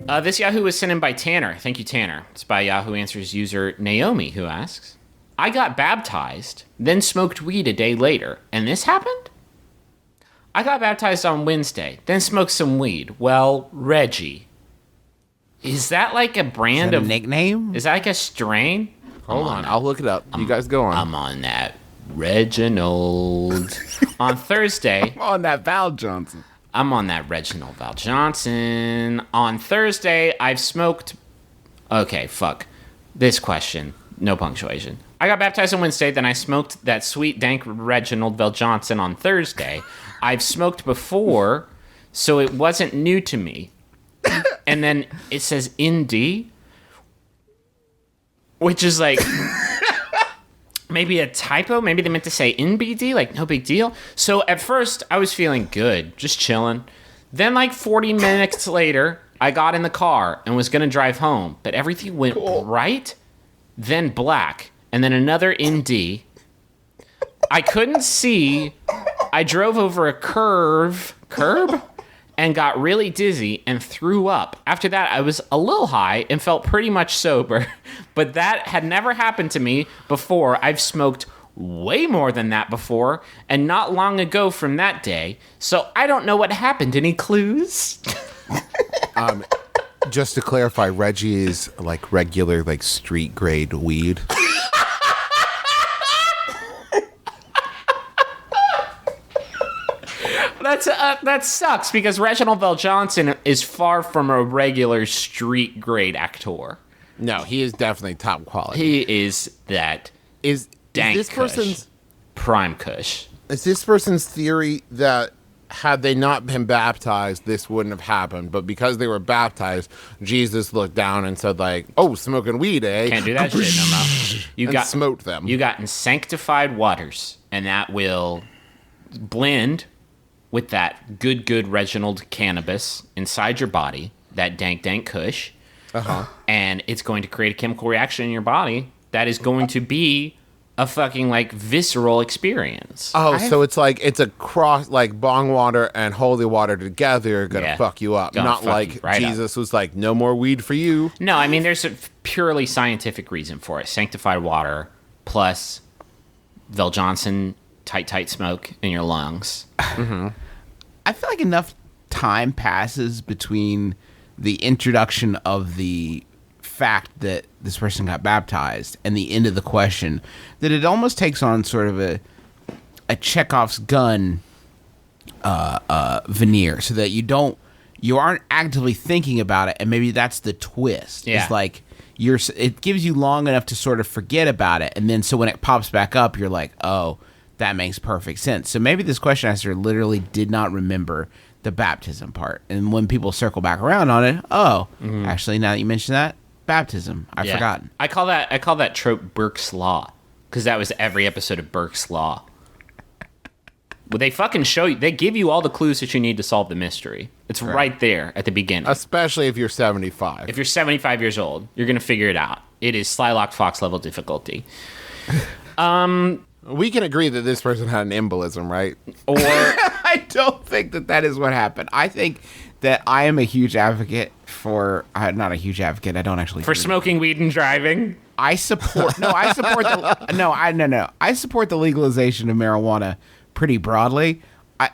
This Yahoo was sent in by Tanner. Thank you, Tanner. It's by Yahoo Answers user Naomi, who asks, I got baptized, then smoked weed a day later, and this happened? I got baptized on Wednesday, then smoked some weed. Well, Reggie. Is that like a brand of... nickname? Is that like a strain? Hold on, I'll look it up. You guys go on. I'm on that Reginald. On Thursday... I'm on that Val Johnson. I'm on that Reginald Val Johnson. On Thursday, I've smoked... Okay, fuck. This question. No punctuation. I got baptized on Wednesday, then I smoked that sweet, dank Reginald Val Johnson on Thursday. I've smoked before, so it wasn't new to me. And then it says ND, which is like... Maybe a typo. Maybe they meant to say NBD, like no big deal. So at first, I was feeling good, just chilling. Then like 40 minutes later, I got in the car and was going to drive home. But everything went bright, then black, and then another ND. I couldn't see. I drove over a curb, and got really dizzy and threw up. After that, I was a little high and felt pretty much sober. But that had never happened to me before. I've smoked way more than that before, and not long ago from that day. So I don't know what happened. Any clues? Just to clarify, Reggie is like regular, like street grade weed. That sucks because Reginald Val Johnson is far from a regular street grade actor. No, he is definitely top quality. He is that dank this kush, person's prime kush. Is this person's theory that had they not been baptized, this wouldn't have happened, but because they were baptized, Jesus looked down and said, like, "Oh, smoking weed, eh? Can't do that shit no more." You got smoked them. You got in sanctified waters, and that will blend with that good Reginald cannabis inside your body, that dank kush, and it's going to create a chemical reaction in your body that is going to be a fucking like visceral experience. Oh, so it's like it's a cross, like bong water and holy water together are gonna fuck you up. Not like Jesus was like, no more weed for you. No, I mean there's a purely scientific reason for it. Sanctified water plus Val Johnson tight smoke in your lungs. Mm-hmm. I feel like enough time passes between the introduction of the fact that this person got baptized and the end of the question that it almost takes on sort of a Chekhov's gun veneer, so that you aren't actively thinking about it, and maybe that's the twist. Yeah. It's like it gives you long enough to sort of forget about it, and then so when it pops back up, you're like, oh, that makes perfect sense. So maybe this question answer literally did not remember the baptism part. And when people circle back around on it, actually, now that you mention that, baptism, I've forgotten. I call that trope Burke's Law, because that was every episode of Burke's Law. Well, they fucking show you, they give you all the clues that you need to solve the mystery. It's right there at the beginning. Especially if you're 75. If you're 75 years old, you're going to figure it out. It is Slylock Fox level difficulty. We can agree that this person had an embolism, right? Or I don't think that is what happened. I think that I am a huge advocate for... not a huge advocate. I don't actually... For smoking weed and driving? I support... No, I support the... No. I support the legalization of marijuana pretty broadly.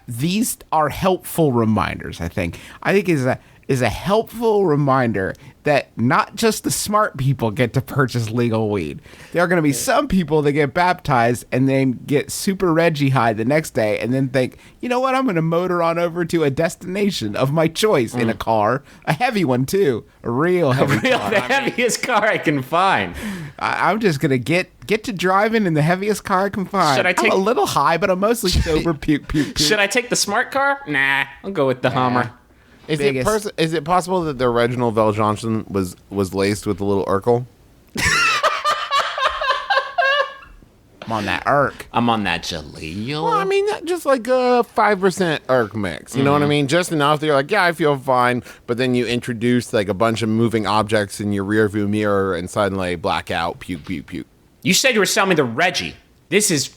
These are helpful reminders, I think. I think is a helpful reminder that not just the smart people get to purchase legal weed. There are going to be some people that get baptized and then get super Reggie high the next day and then think, you know what, I'm going to motor on over to a destination of my choice in a car, a heavy one too, a real heavy car. The heaviest car I can find. I'm just going to get to driving in the heaviest car I can find. I'm a little high, but I'm mostly sober. Puke. Should I take the smart car? Nah, I'll go with the Hummer. Is it possible that the Reginald Val Johnson was laced with a little Urkel? I'm on that Urk. I'm on that Jaleel. Well, I mean, just like a 5% Urk mix. You know what I mean? Just enough that you're like, yeah, I feel fine. But then you introduce like a bunch of moving objects in your rearview mirror and suddenly blackout, puke. You said you were selling me the Reggie. This is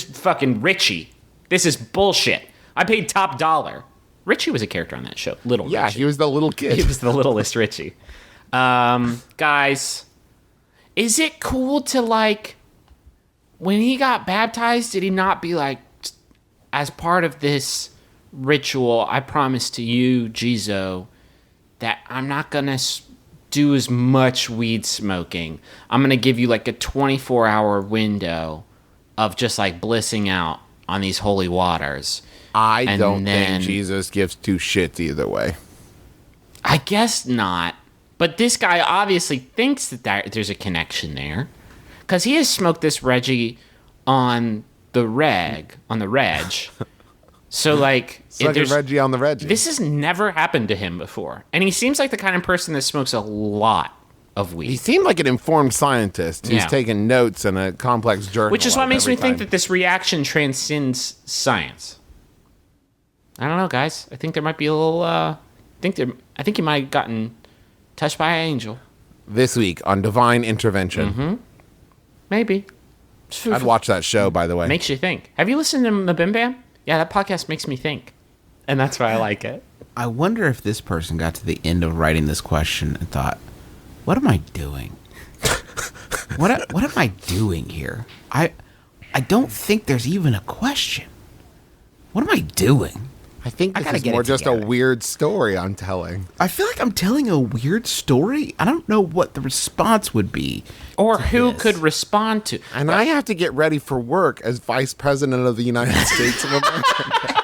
fucking Richie. This is bullshit. I paid top dollar. Richie was a character on that show. Little Yeah, Richie. he was the little kid. He was the littlest Richie. Guys, is it cool to, like, when he got baptized, did he not be like, as part of this ritual, I promise to you, Jizo, that I'm not going to do as much weed smoking. I'm going to give you like a 24-hour window of just like blissing out on these holy waters. I don't think Jesus gives two shits either way. I guess not. But this guy obviously thinks that there's a connection there. Because he has smoked this Reggie on the reg. So, like... There's Reggie on the Reggie. This has never happened to him before. And he seems like the kind of person that smokes a lot of weed. He seemed like an informed scientist who's Yeah. taking notes in a complex journal. Which is what makes me every think time. that this reaction transcends science. I don't know, guys. I think there might be a little... I think he might have gotten touched by an angel. This week on Divine Intervention. Mm-hmm. Maybe. I'd watch that show, by the way. Makes you think. Have you listened to MBMBaM? Yeah, that podcast makes me think. And that's why I like it. I wonder if this person got to the end of writing this question and thought, what am I doing? what am I doing here? I don't think there's even a question. What am I doing? I think gotta this is get more it just a together. weird story I'm telling. I feel like I'm telling a weird story. I don't know what the response would be. Or who this. could respond to. And I have to get ready for work as Vice President of the United States of America.